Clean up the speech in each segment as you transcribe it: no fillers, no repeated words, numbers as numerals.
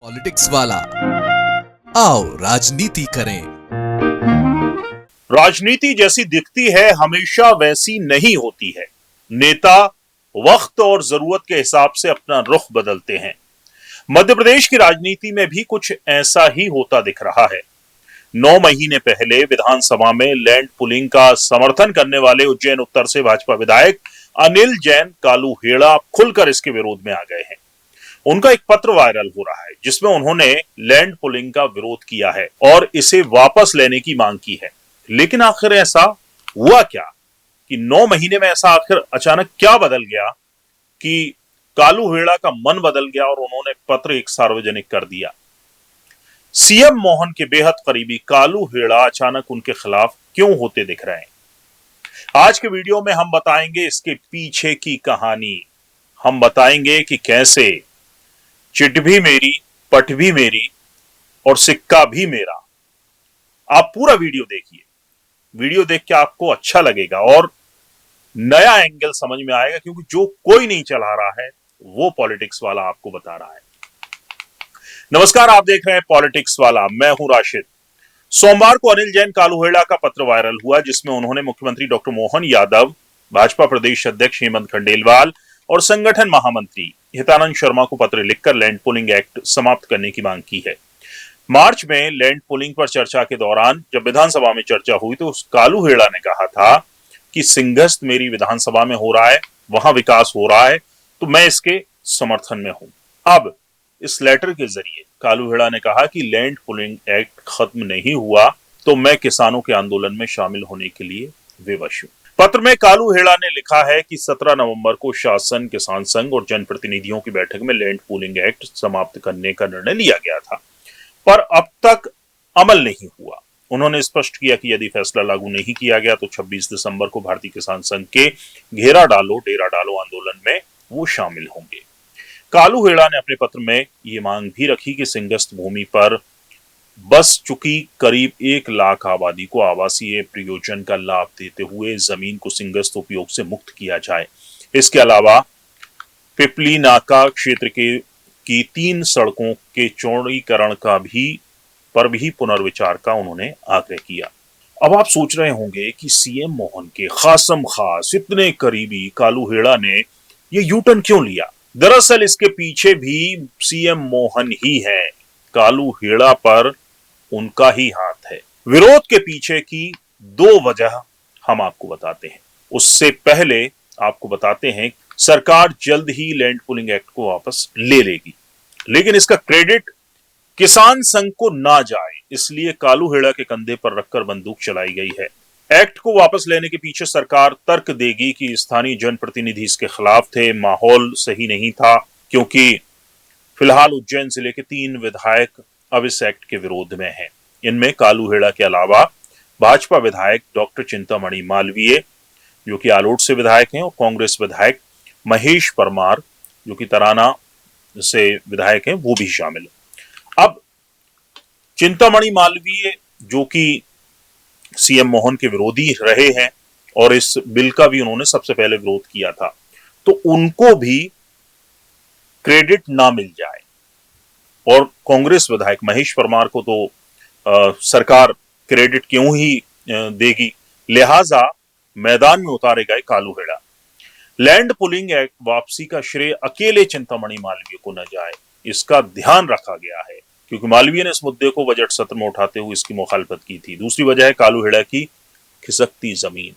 Politics वाला आओ राजनीति करें। राजनीति जैसी दिखती है हमेशा वैसी नहीं होती है। नेता वक्त और जरूरत के हिसाब से अपना रुख बदलते हैं। मध्य प्रदेश की राजनीति में भी कुछ ऐसा ही होता दिख रहा है। 9 महीने पहले विधानसभा में लैंड पुलिंग का समर्थन करने वाले उज्जैन उत्तर से भाजपा विधायक अनिल जैन कालू हेड़ा खुलकर इसके विरोध में आ गए हैं। उनका एक पत्र वायरल हो रहा है जिसमें उन्होंने लैंड पुलिंग का विरोध किया है और इसे वापस लेने की मांग की है। लेकिन आखिर ऐसा हुआ क्या कि 9 महीने में ऐसा आखिर अचानक क्या बदल गया कि कालू हेड़ा का मन बदल गया और उन्होंने पत्र एक सार्वजनिक कर दिया। सीएम मोहन के बेहद करीबी कालू हेड़ा अचानक उनके खिलाफ क्यों होते दिख रहे हैं? आज के वीडियो में हम बताएंगे इसके पीछे की कहानी। हम बताएंगे कि कैसे चिट भी मेरी, पट भी मेरी और सिक्का भी मेरा। आप पूरा वीडियो देखिए। वीडियो देख के आपको अच्छा लगेगा और नया एंगल समझ में आएगा, क्योंकि जो कोई नहीं चला रहा है वो पॉलिटिक्स वाला आपको बता रहा है। नमस्कार, आप देख रहे हैं पॉलिटिक्स वाला। मैं हूं राशिद। सोमवार को अनिल जैन कालू हेड़ा का पत्र वायरल हुआ जिसमें उन्होंने मुख्यमंत्री डॉक्टर मोहन यादव, भाजपा प्रदेश अध्यक्ष हेमंत खंडेलवाल और संगठन महामंत्री हितानंद शर्मा को पत्र लिखकर लैंड पुलिंग एक्ट समाप्त करने की मांग की है। मार्च में लैंड पुलिंग पर चर्चा के दौरान जब विधानसभा में चर्चा हुई तो कालू हेड़ा ने कहा था कि सिंहस्थ मेरी विधानसभा में हो रहा है, वहां विकास हो रहा है, तो मैं इसके समर्थन में हूं। अब इस लेटर के जरिए कालू हेड़ा ने कहा कि लैंड पुलिंग एक्ट खत्म नहीं हुआ तो मैं किसानों के आंदोलन में शामिल होने के लिए विवश हूं। पत्र में कालू हेड़ा ने लिखा है कि 17 नवंबर को शासन, किसान संघ और जनप्रतिनिधियों की बैठक में लैंड पुलिंग एक्ट समाप्त करने का निर्णय लिया गया था, पर अब तक अमल नहीं हुआ। उन्होंने स्पष्ट किया कि यदि फैसला लागू नहीं किया गया तो 26 दिसंबर को भारतीय किसान संघ के घेरा डालो डेरा डालो आंदोलन में वो शामिल होंगे। कालू हेड़ा ने अपने पत्र में ये मांग भी रखी कि सिंहस्थ भूमि पर बस चुकी करीब 1 लाख आबादी को आवासीय प्रयोजन का लाभ देते हुए जमीन को सिंहस्थ उपयोग से मुक्त किया जाए। इसके अलावा पिपली नाका क्षेत्र की 3 सड़कों के चौड़ीकरण का भी पुनर्विचार का उन्होंने आग्रह किया। अब आप सोच रहे होंगे कि सीएम मोहन के खासम खास इतने करीबी कालू हेड़ा ने ये यूटर्न क्यों लिया? दरअसल इसके पीछे भी सीएम मोहन ही है। कालू हेड़ा पर उनका ही हाथ है। विरोध के पीछे की 2 वजह हम आपको बताते हैं। उससे पहले आपको बताते हैं सरकार जल्द ही लैंड पुलिंग एक्ट को वापस ले लेगी, लेकिन इसका क्रेडिट किसान संघ को ना जाए, इसलिए कालू हेड़ा के कंधे पर रखकर बंदूक चलाई गई है। एक्ट को वापस लेने के पीछे सरकार तर्क देगी कि स्थानीय जनप्रतिनिधि इसके खिलाफ थे, माहौल सही नहीं था, क्योंकि फिलहाल उज्जैन जिले के 3 विधायक अब इस एक्ट के विरोध में हैं। इनमें कालू हेड़ा के अलावा भाजपा विधायक डॉक्टर चिंतामणि मालवीय जो कि आलोट से विधायक हैं और कांग्रेस विधायक महेश परमार जो कि तराना से विधायक हैं, वो भी शामिल है। अब चिंतामणि मालवीय जो कि सीएम मोहन के विरोधी रहे हैं और इस बिल का भी उन्होंने सबसे पहले विरोध किया था, तो उनको भी क्रेडिट ना मिल जाए और कांग्रेस विधायक महेश परमार को तो सरकार क्रेडिट क्यों ही देगी, लिहाजा मैदान में उतारे गए कालू हेड़ा। लैंड पुलिंग एक्ट वापसी का श्रेय अकेले चिंतामणि मालवीय को न जाए, इसका ध्यान रखा गया है, क्योंकि मालवीय ने इस मुद्दे को बजट सत्र में उठाते हुए इसकी मुखालफत की थी। दूसरी वजह है कालू हेड़ा की खिसकती जमीन।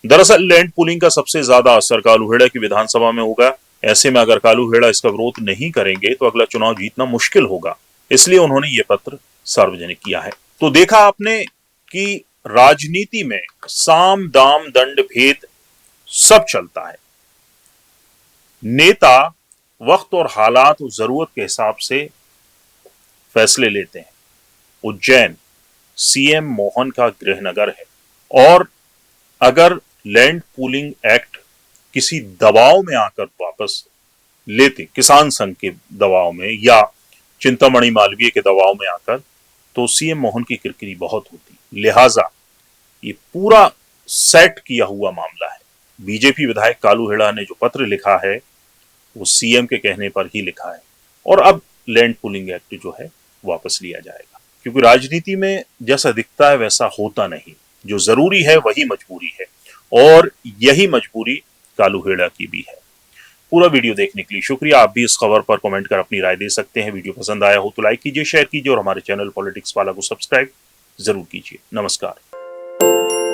दरअसल लैंड पुलिंग का सबसे ज्यादा असर कालू हेड़ा की विधानसभा में होगा। ऐसे में अगर कालू हेड़ा इसका विरोध नहीं करेंगे तो अगला चुनाव जीतना मुश्किल होगा, इसलिए उन्होंने ये पत्र सार्वजनिक किया है। तो देखा आपने कि राजनीति में साम दाम दंड भेद सब चलता है। नेता वक्त और हालात और जरूरत के हिसाब से फैसले लेते हैं। उज्जैन सीएम मोहन का गृहनगर है और अगर लैंड पूलिंग एक्ट किसी दबाव में आकर वापस लेते, किसान संघ के दबाव में या चिंतामणि मालवीय के दबाव में आकर, तो सीएम मोहन की किरकिरी बहुत होती। लिहाजा ये पूरा सेट किया हुआ मामला है। बीजेपी विधायक कालू हेड़ा ने जो पत्र लिखा है वो सीएम के कहने पर ही लिखा है और अब लैंड पूलिंग एक्ट जो है वापस लिया जाएगा, क्योंकि राजनीति में जैसा दिखता है वैसा होता नहीं। जो जरूरी है वही मजबूरी है, और यही मजबूरी कालू हेड़ा की भी है। पूरा वीडियो देखने के लिए शुक्रिया। आप भी इस खबर पर कमेंट कर अपनी राय दे सकते हैं। वीडियो पसंद आया हो तो लाइक कीजिए, शेयर कीजिए और हमारे चैनल पॉलिटिक्स वाला को सब्सक्राइब जरूर कीजिए। नमस्कार।